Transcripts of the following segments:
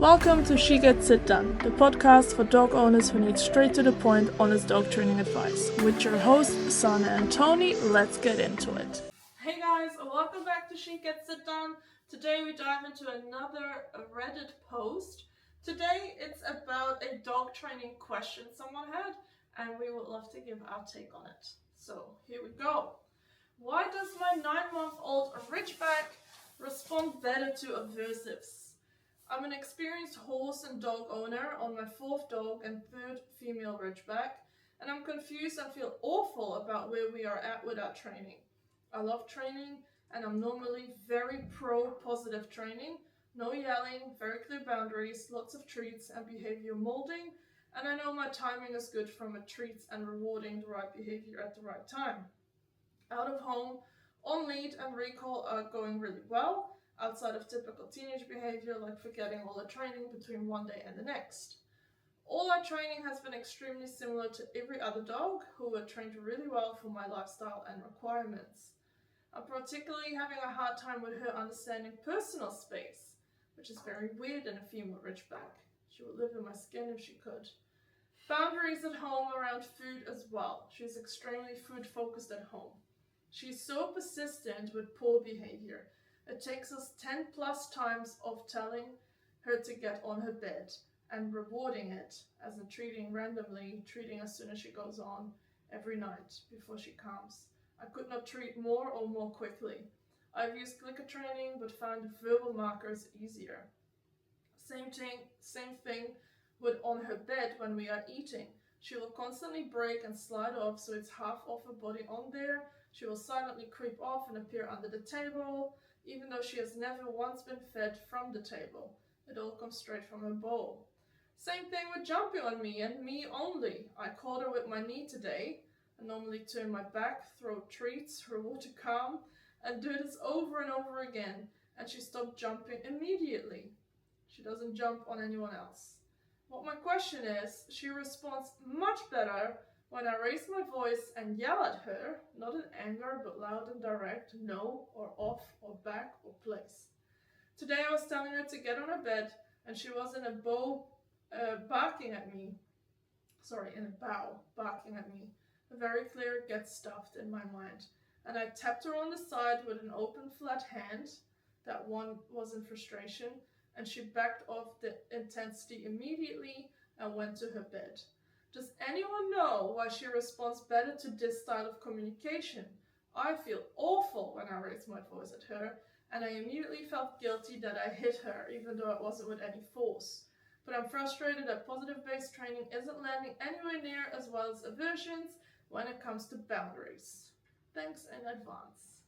Welcome to She Gets It Done, the podcast for dog owners who need straight to the point, honest dog training advice. With your hosts, Sana and Tony, let's get into it. Hey guys, welcome back to She Gets It Done. Today we dive into another Reddit post. Today it's about a dog training question someone had, and we would love to give our take on it. So here we go. Why does my 9-month-old Ridgeback respond better to aversives? I'm an experienced horse and dog owner on my 4th dog and 3rd female Ridgeback, and I'm confused and feel awful about where we are at with our training. I love training, and I'm normally very pro-positive training, no yelling, very clear boundaries, lots of treats and behavior molding, and I know my timing is good from a treats and rewarding the right behavior at the right time. Out of home, on lead and recall are going really well, outside of typical teenage behavior like forgetting all the training between one day and the next. All our training has been extremely similar to every other dog who were trained really well for my lifestyle and requirements. I'm particularly having a hard time with her understanding personal space, which is very weird in a female Ridgeback. She would live in my skin if she could. Boundaries at home around food as well. She's extremely food focused at home. She's so persistent with poor behavior. It takes us 10 plus times of telling her to get on her bed and rewarding it, as in treating randomly, treating as soon as she goes on every night before she calms. I could not treat more or more quickly. I've used clicker training but found verbal markers easier. Same thing with on her bed when we are eating. She will constantly break and slide off, so it's half of her body on there. She will silently creep off and appear under the table, even though she has never once been fed from the table. It all comes straight from her bowl. Same thing with jumping on me and me only. I caught her with my knee today. I normally turn my back, throw treats, reward to calm, and do this over and over again, and she stopped jumping immediately. She doesn't jump on anyone else. What my question is, she responds much better when I raise my voice and yell at her, not in anger but loud and direct, no or off or back or place. Today I was telling her to get on her bed, and she was in a bow barking at me. In a bow barking at me. A very clear get stuffed in my mind. And I tapped her on the side with an open flat hand. That one was in frustration, and she backed off the intensity immediately and went to her bed. Does anyone know why she responds better to this style of communication? I feel awful when I raise my voice at her, and I immediately felt guilty that I hit her, even though it wasn't with any force. But I'm frustrated that positive-based training isn't landing anywhere near as well as aversions when it comes to boundaries. Thanks in advance.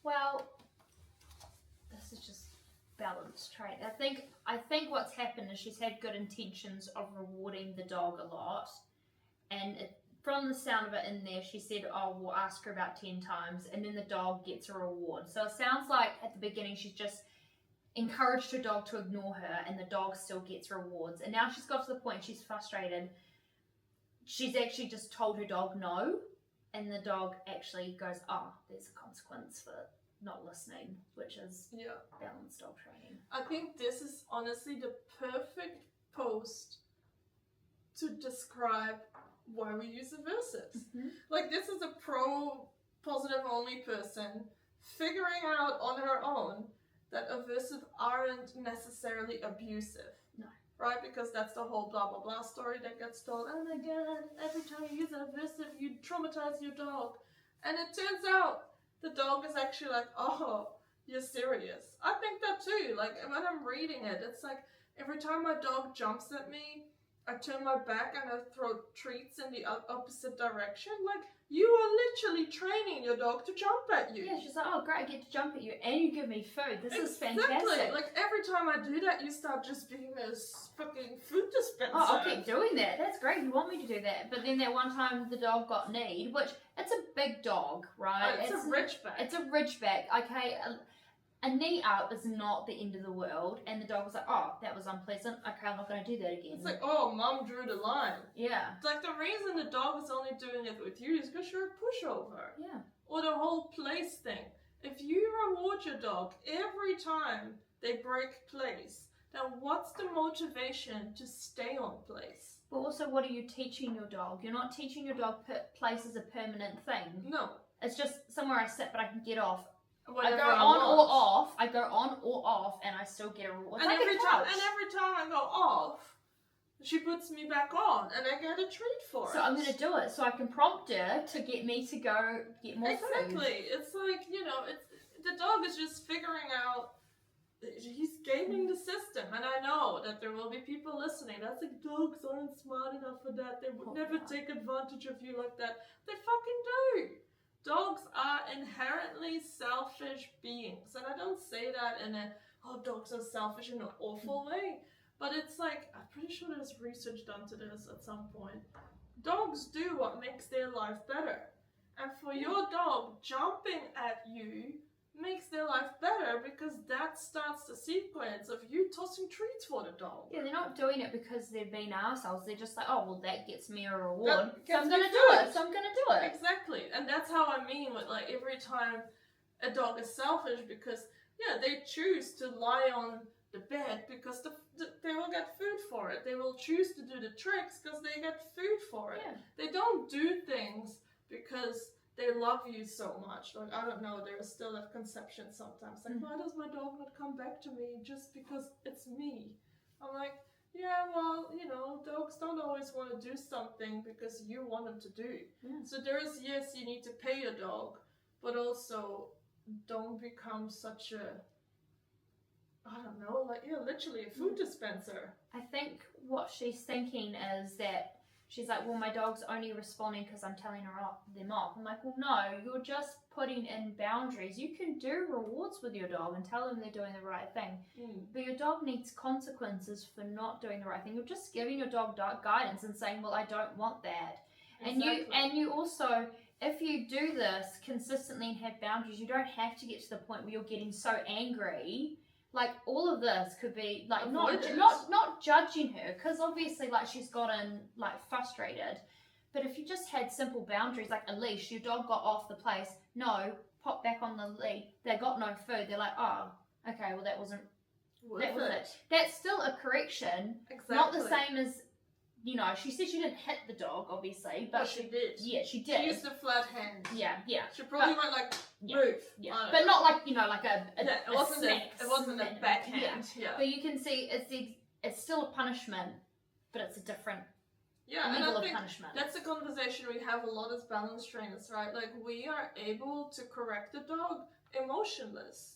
Well, this is just balanced trait. I think what's happened is she's had good intentions of rewarding the dog a lot, and from the sound of it in there, she said, we'll ask her about 10 times, and then the dog gets a reward. So it sounds like at the beginning she's just encouraged her dog to ignore her, and the dog still gets rewards. And now she's got to the point she's frustrated. She's actually just told her dog no, and the dog actually goes, there's a consequence for not listening, which is balanced dog training. I think this is honestly the perfect post to describe why we use aversives. Mm-hmm. Like, this is a pro-positive only person figuring out on her own that aversives aren't necessarily abusive. No. Right? Because that's the whole blah blah blah story that gets told. Oh my god, every time you use an aversive, you traumatize your dog. And it turns out the dog is actually like, you're serious. I think that too. Like, when I'm reading it, it's like every time my dog jumps at me, I turn my back and I throw treats in the opposite direction. Like, you are literally training your dog to jump at you. Yeah, she's like, great, I get to jump at you and you give me food. This is fantastic. Like, every time I do that, you start just being this fucking food dispenser. I'll keep doing that. That's great. You want me to do that. But then that one time the dog got kneed, which, it's a big dog, right? It's a Ridgeback. It's a Ridgeback. Okay, a knee up is not the end of the world. And the dog was like, that was unpleasant. Okay, I'm not going to do that again. It's like, mom drew the line. Yeah. It's like the reason the dog is only doing it with you is because you're a pushover. Yeah. Or the whole place thing. If you reward your dog every time they break place, then what's the motivation to stay on place? But also, what are you teaching your dog? You're not teaching your dog place is a permanent thing. No. It's just somewhere I sit, but I can get off. Whenever I go on or off. I go on or off, and I still get a reward. And every time I go off, she puts me back on, and I get a treat for it. So I'm going to do it, so I can prompt her to get me to go get more food. Exactly. It's like, the dog is just figuring out. He's gaming the system, and I know that there will be people listening. That's like, dogs aren't smart enough for that. They would never take advantage of you like that. They fucking do. Dogs are inherently selfish beings, and I don't say that in a, dogs are selfish in an awful way, but it's like, I'm pretty sure there's research done to this at some point. Dogs do what makes their life better, and for your dog, jumping at you makes their life better because that starts the sequence of you tossing treats for the dog. Yeah, they're not doing it because they've been assholes. They're just like, oh, well, that gets me a reward, so I'm going to do it. So I'm going to do it. Exactly. And that's how I mean with, like, every time a dog is selfish because, they choose to lie on the bed because they will get food for it. They will choose to do the tricks because they get food for it. Yeah. They don't do things because they love you so much. Like, I don't know, there's still that conception sometimes. Like, why does my dog not come back to me just because it's me? I'm like, yeah, well, dogs don't always want to do something because you want them to do. Yeah. So there is, yes, you need to pay your dog, but also don't become such a, I don't know, like, literally a food dispenser. I think what she's thinking is that she's like, well, my dog's only responding because I'm telling them off. I'm like, well, no, you're just putting in boundaries. You can do rewards with your dog and tell them they're doing the right thing. But your dog needs consequences for not doing the right thing. You're just giving your dog guidance and saying, well, I don't want that. Exactly. And you also, if you do this consistently and have boundaries, you don't have to get to the point where you're getting so angry. Like, all of this could be, like, not judging her, because obviously, like, she's gotten, like, frustrated. But if you just had simple boundaries, like a leash, your dog got off the place, no, pop back on the lead, they got no food, they're like, oh, okay, well, that was it. That's still a correction. Exactly. Not the same as, she said she didn't hit the dog, obviously, but she did. Yeah, she did. She used a flat hand. Yeah. She probably went like, move. Yeah, but not like, like it wasn't a backhand. Yeah. But you can see it's still a punishment, but it's a different level of punishment. That's a conversation we have a lot as balance trainers, right? Like, we are able to correct the dog emotionless.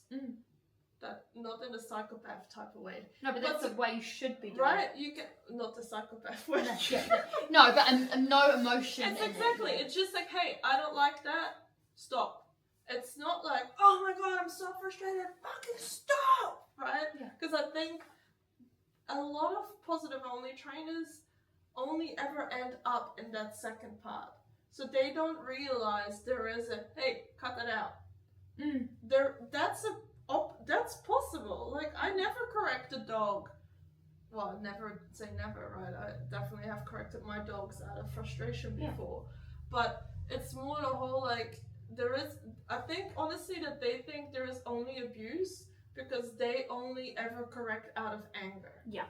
That, not in a psychopath type of way. No, but that's the way you should be doing right? You can, not the psychopath way. No, but no emotion. It's exactly. It's just like, hey, I don't like that. Stop. It's not like, oh my god, I'm so frustrated. Fucking stop, right? Because I think a lot of positive only trainers only ever end up in that second part, so they don't realize there is a, hey, cut that out. That's possible. Like, I never correct a dog. Well, never say never, right? I definitely have corrected my dogs out of frustration before. But it's more the whole, like, I think, honestly, that they think there is only abuse because they only ever correct out of anger. Yeah.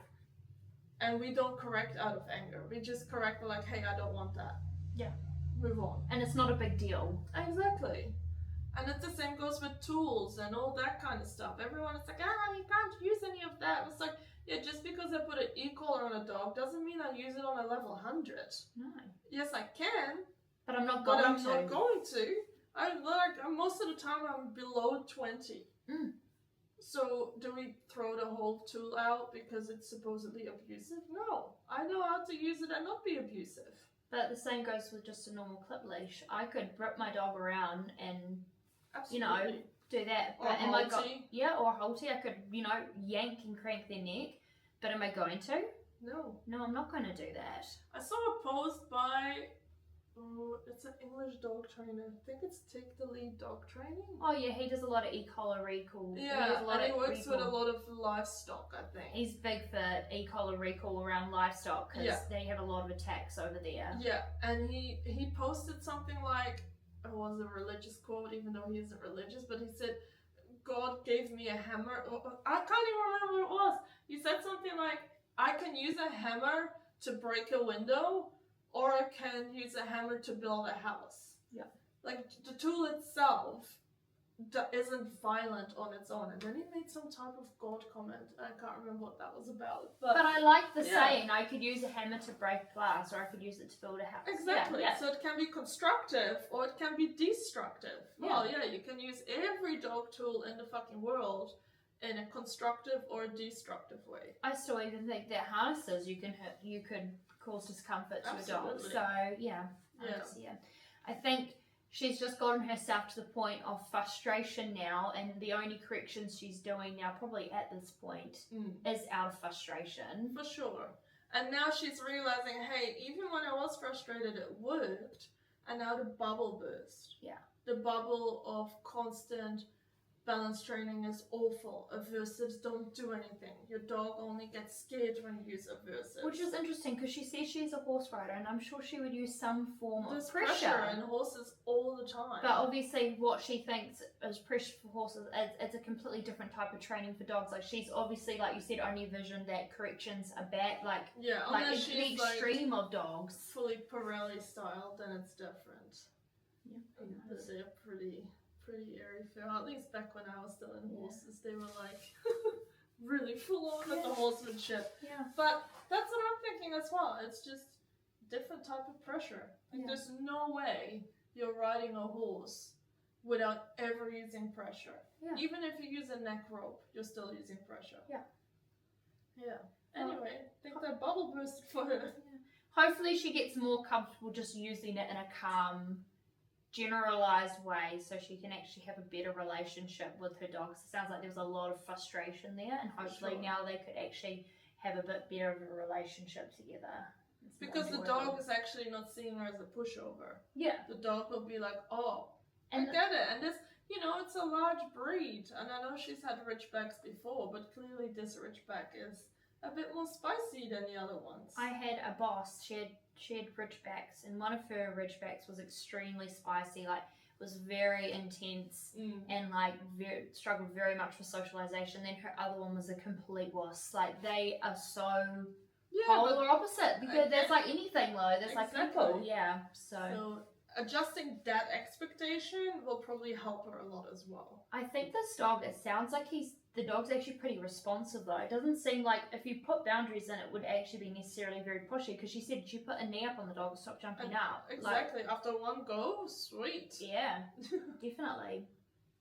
And we don't correct out of anger. We just correct, like, hey, I don't want that. Yeah. Move on. And it's not a big deal. Exactly. And it's the same goes with tools and all that kind of stuff. Everyone is like, you can't use any of that. It's like, yeah, just because I put an e-collar on a dog doesn't mean I use it on a level 100. No. Yes, I can. But I'm not going to. Not going to. Most of the time I'm below 20. So do we throw the whole tool out because it's supposedly abusive? No. I know how to use it and not be abusive. But the same goes with just a normal clip leash. I could rip my dog around and do that. Or am I or a halty. I could, yank and crank their neck. But am I going to? No. No, I'm not going to do that. I saw a post by, it's an English dog trainer. I think it's Take the Lead Dog Training. Oh yeah, he does a lot of e-collar recall. Yeah, and he works with a lot of livestock, I think. He's big for e-collar recall around livestock because they have a lot of attacks over there. Yeah, and he posted something like, it was a religious quote, even though he isn't religious, but he said, God gave me a hammer. I can't even remember what it was. He said something like, I can use a hammer to break a window, or I can use a hammer to build a house. Yeah. Like, the tool itself isn't violent on its own. And then he made some type of God comment. I can't remember what that was about. But I like the saying, I could use a hammer to break glass, or I could use it to build a house. Exactly. Yeah. So it can be constructive, or it can be destructive. Well, yeah, you can use every dog tool in the fucking world in a constructive or a destructive way. I still even think that harnesses you could cause discomfort to a dog. So I think she's just gotten herself to the point of frustration now, and the only corrections she's doing now, probably at this point, is out of frustration. For sure. And now she's realizing, hey, even when I was frustrated, it worked. And now the bubble burst. Yeah. The bubble of constant balance training is awful. Aversives don't do anything. Your dog only gets scared when you use aversives. Which is interesting, because she says she's a horse rider, and I'm sure she would use some form There's of pressure in horses all the time. But obviously what she thinks is pressure for horses, it's a completely different type of training for dogs. Like, she's obviously, like you said, only visioned that corrections are bad. Like, it's the extreme of dogs. Fully Pirelli style, then it's different. Yeah. But they're pretty airy feel. At least back when I was still in horses, they were like really full on with the horsemanship. Yeah. But that's what I'm thinking as well. It's just different type of pressure. Like, there's no way you're riding a horse without ever using pressure. Yeah. Even if you use a neck rope, you're still using pressure. Yeah. Yeah. Anyway, I think that bubble burst for her. Yeah. Hopefully she gets more comfortable just using it in a calm, generalized way, so she can actually have a better relationship with her dogs. It sounds like there was a lot of frustration there, and hopefully now they could actually have a bit better of a relationship together. Because the dog is actually not seeing her as a pushover. Yeah. The dog will be like, oh, I get it. And this, it's a large breed. And I know she's had Ridgebacks before, but clearly this Ridgeback is a bit more spicy than the other ones. I had a boss, she had Ridgebacks, and one of her Ridgebacks was extremely spicy, like, was very intense and struggled very much with socialization. Then her other one was a complete wuss. Like, they are so polar opposite, because there's like anything though, there's like people. Yeah. So adjusting that expectation will probably help her a lot as well. I think this dog, it sounds like the dog's actually pretty responsive though. It doesn't seem like if you put boundaries in, it would actually be necessarily very pushy, because she said she put a knee up on the dog and stopped jumping out. Exactly. After one go, sweet. Yeah, definitely.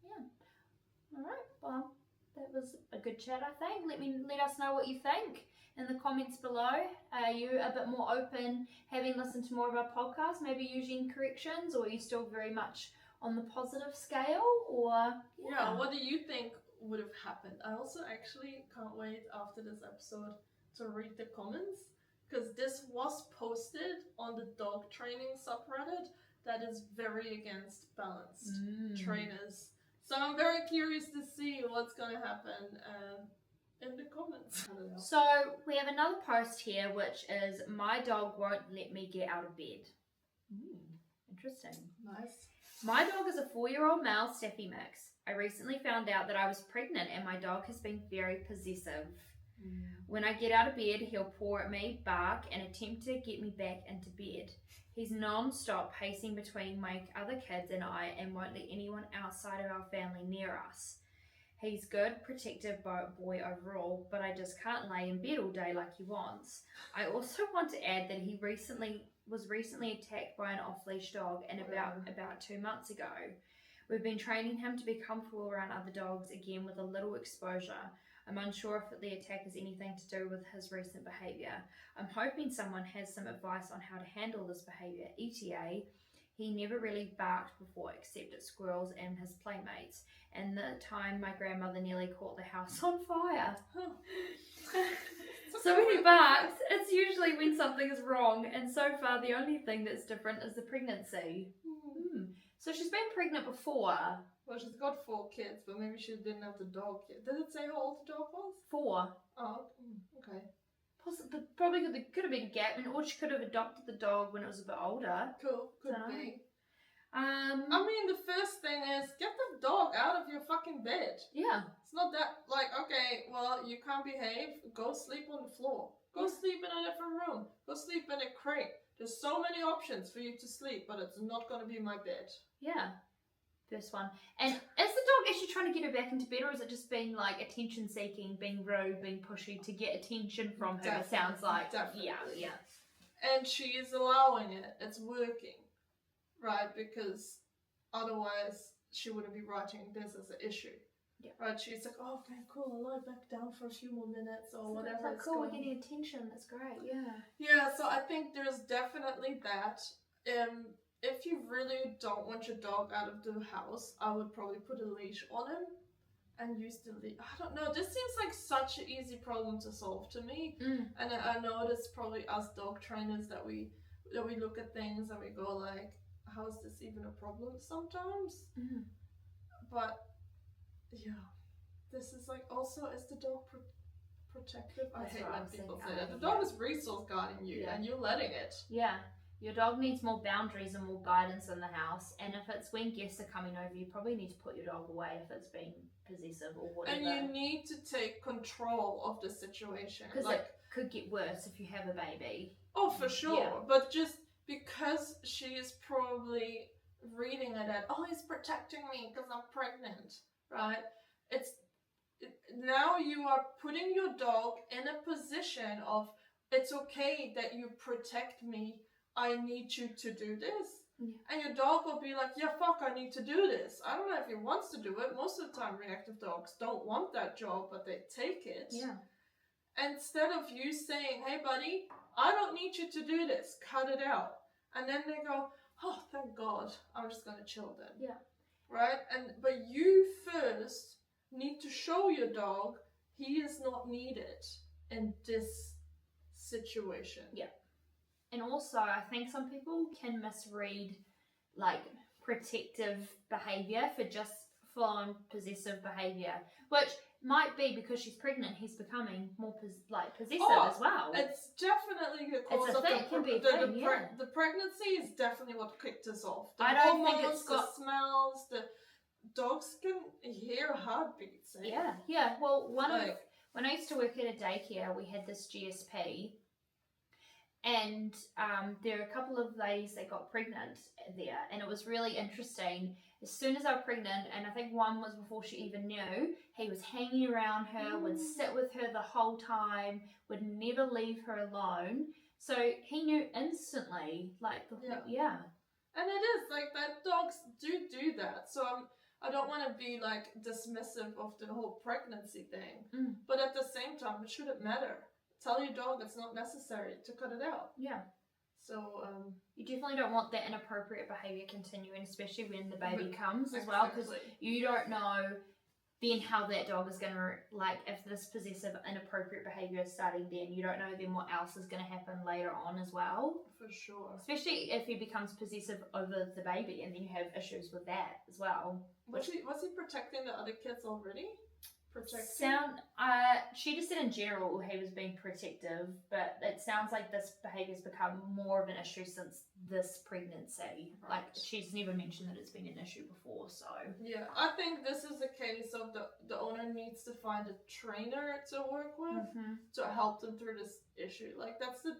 Yeah. Alright, well, that was a good chat, I think. Let us know what you think in the comments below. Are you a bit more open, having listened to more of our podcasts, maybe using corrections, or are you still very much on the positive scale? Or what do you think would have happened? I also actually can't wait after this episode to read the comments, because this was posted on the dog training subreddit that is very against balanced trainers. So I'm very curious to see what's going to happen in the comments. So we have another post here, which is, my dog won't let me get out of bed. Interesting. Nice. My dog is a 4-year-old male Staffy mix. I recently found out that I was pregnant, and my dog has been very possessive. When I get out of bed, he'll paw at me, bark, and attempt to get me back into bed. He's non-stop pacing between my other kids and I, and won't let anyone outside of our family near us. He's good, protective boy overall, but I just can't lay in bed all day like he wants. I also want to add that he was recently attacked by an off-leash dog, and about 2 months ago. We've been training him to be comfortable around other dogs, again with a little exposure. I'm unsure if the attack has anything to do with his recent behaviour. I'm hoping someone has some advice on how to handle this behaviour. ETA, he never really barked before except at squirrels and his playmates, and the time my grandmother nearly caught the house on fire. So when he barks, it's usually when something is wrong, and so far the only thing that's different is the pregnancy. So she's been pregnant before. Well, she's got 4 kids, but maybe she didn't have the dog yet. Did it say how old the dog was? 4. Oh, okay. Probably could have been a gap, or she could have adopted the dog when it was a bit older. Cool, could be. I mean, the first thing is get the dog out of your fucking bed. Yeah. It's not that, like, okay, well, you can't behave, go sleep on the floor. Go sleep in a different room. Go sleep in a crate. There's so many options for you to sleep, but it's not going to be my bed. Yeah. First one. And is the dog actually trying to get her back into bed, or is it just being like attention seeking, being rude, being pushy to get attention from her? It sounds like. Definitely. Yeah. And she is allowing it. It's working. Right? Because otherwise she wouldn't be writing this as an issue. Yeah. Right? She's like, oh, okay, cool, I'll lie back down for a few more minutes or whatever. It's like, cool, we're getting attention. That's great. Yeah. Yeah, so I think there's definitely that. If you really don't want your dog out of the house, I would probably put a leash on him and use the leash. I don't know. This seems like such an easy problem to solve to me. And I know it's probably us dog trainers that we look at things and we go like, how is this even a problem sometimes? But yeah, this is like, also, is the dog protective? I hate when people say that. The dog is resource guarding you and you're letting it. Yeah. Your dog needs more boundaries and more guidance in the house, and if it's when guests are coming over, you probably need to put your dog away if it's being possessive or whatever. And you need to take control of the situation. Because it could get worse if you have a baby. Oh, for sure. But just because she is probably reading it at, oh, he's protecting me because I'm pregnant, right? Now you are putting your dog in a position of, it's okay that you protect me. I need you to do this. And your dog will be like, yeah, fuck, I need to do this. I don't know if he wants to do it. Most of the time, reactive dogs don't want that job, but they take it. Yeah. Instead of you saying, hey, buddy, I don't need you to do this. Cut it out. And then they go, oh, thank God. I'm just going to chill then. Yeah. Right? But you first need to show your dog he is not needed in this situation. Yeah. And also, I think some people can misread, like, protective behaviour for just full-on possessive behaviour, which might be because she's pregnant, he's becoming more possessive as well. It's definitely the cause of the pregnancy is definitely what kicked us off. The I don't hormones, think it's got the smells, the dogs can hear heartbeats. Yeah. Well, when I used to work at a daycare, we had this GSP. And there are a couple of ladies that got pregnant there, and it was really interesting. As soon as they were pregnant, and I think one was before she even knew, he was hanging around her, would sit with her the whole time, would never leave her alone. So he knew instantly, yeah. And it is like that. Dogs do that. So I don't want to be like dismissive of the whole pregnancy thing, but at the same time, it shouldn't matter. Tell your dog it's not necessary to cut it out. Yeah. So you definitely don't want that inappropriate behaviour continuing, especially when the baby comes as well, because you don't know then how that dog is going to, like, if this possessive inappropriate behaviour is starting then, you don't know then what else is going to happen later on as well. For sure. Especially if he becomes possessive over the baby and then you have issues with that as well. Was he protecting the other kids already? She just said in general he was being protective, but it sounds like this behaviour's become more of an issue since this pregnancy. Right. Like, she's never mentioned that it's been an issue before, so. Yeah, I think this is a case of the owner needs to find a trainer to work with to help them through this issue. Like, that's the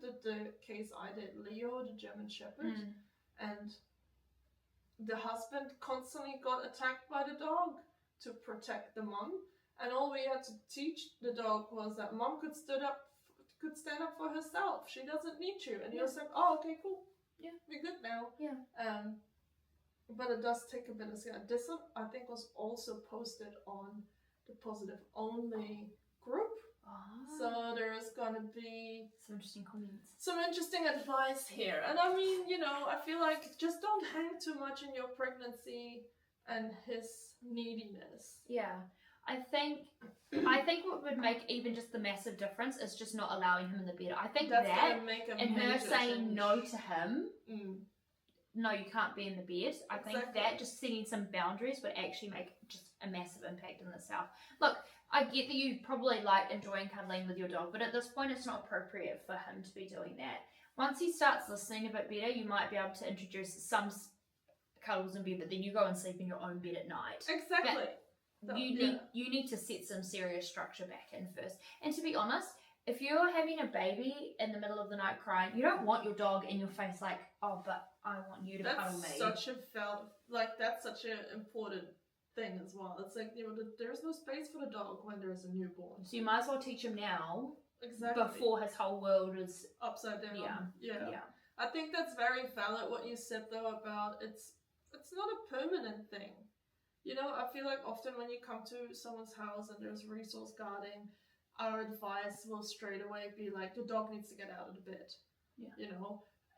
case I did. Leo, the German Shepherd, and the husband constantly got attacked by the dog to protect the mom. And all we had to teach the dog was that mom could stand up for herself. She doesn't need you. And he was like, oh, okay, cool. Yeah, we're good now. Yeah. But it does take a bit of skill. This, I think, was also posted on the Positive Only group. So there is going to be some interesting comments. Some interesting advice here. And I mean, I feel like just don't hang too much in your pregnancy and his neediness. Yeah. I think what would make even just the massive difference is just not allowing him in the bed. I think that's that make a and her saying change. No to him, no, you can't be in the bed. I think that just setting some boundaries would actually make just a massive impact in itself. Look, I get that you probably like enjoying cuddling with your dog, but at this point it's not appropriate for him to be doing that. Once he starts listening a bit better, you might be able to introduce some cuddles in bed, but then you go and sleep in your own bed at night. Exactly. You need to set some serious structure back in first. And to be honest, if you're having a baby in the middle of the night crying, you don't want your dog in your face like, oh, but I want you to cuddle me. That's such an important thing as well. It's like, there's no space for the dog when there's a newborn. So you might as well teach him now. Exactly. Before his whole world is upside down. Yeah. I think that's very valid what you said though about it's not a permanent thing. I feel like often when you come to someone's house and there's resource guarding, our advice will straight away be like, the dog needs to get out of the bed. Yeah.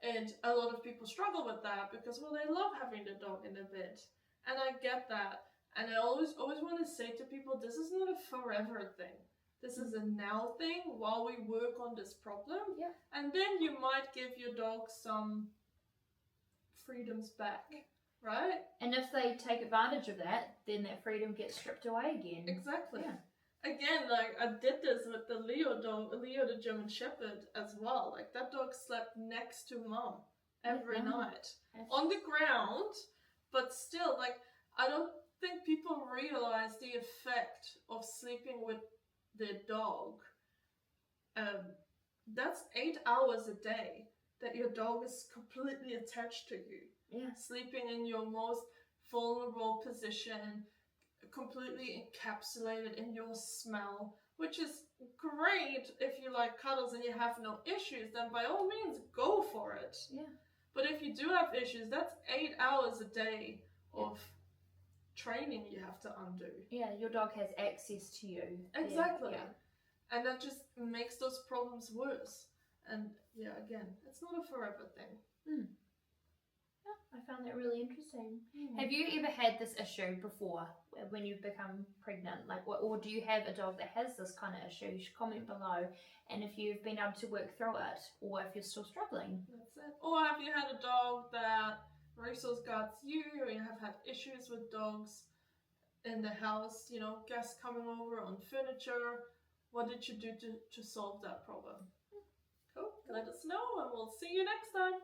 And a lot of people struggle with that because, well, they love having the dog in the bed. And I get that. And I always want to say to people, this is not a forever thing. This is a now thing while we work on this problem. Yeah. And then you might give your dog some freedoms back, right? And if they take advantage of that, then that freedom gets stripped away again. Exactly. Yeah. Again, like I did this with the Leo the German Shepherd as well. Like that dog slept next to mom every night on the ground, but still, like I don't think people realize the effect of sleeping with the dog. That's 8 hours a day that your dog is completely attached to you. Yeah. Sleeping in your most vulnerable position, completely encapsulated in your smell, which is great if you like cuddles and you have no issues, then by all means go for it. Yeah. But if you do have issues, that's 8 hours a day of training you have to undo. Yeah, your dog has access to you. Exactly. Yeah. And that just makes those problems worse. And again, it's not a forever thing. I found that really interesting. Have you ever had this issue before when you've become pregnant? Or do you have a dog that has this kind of issue? You should comment below. And if you've been able to work through it, or if you're still struggling. That's it. Or have you had a dog that resource guards you, or you have had issues with dogs in the house, guests coming over on furniture? What did you do to solve that problem? Cool. Let us know and we'll see you next time.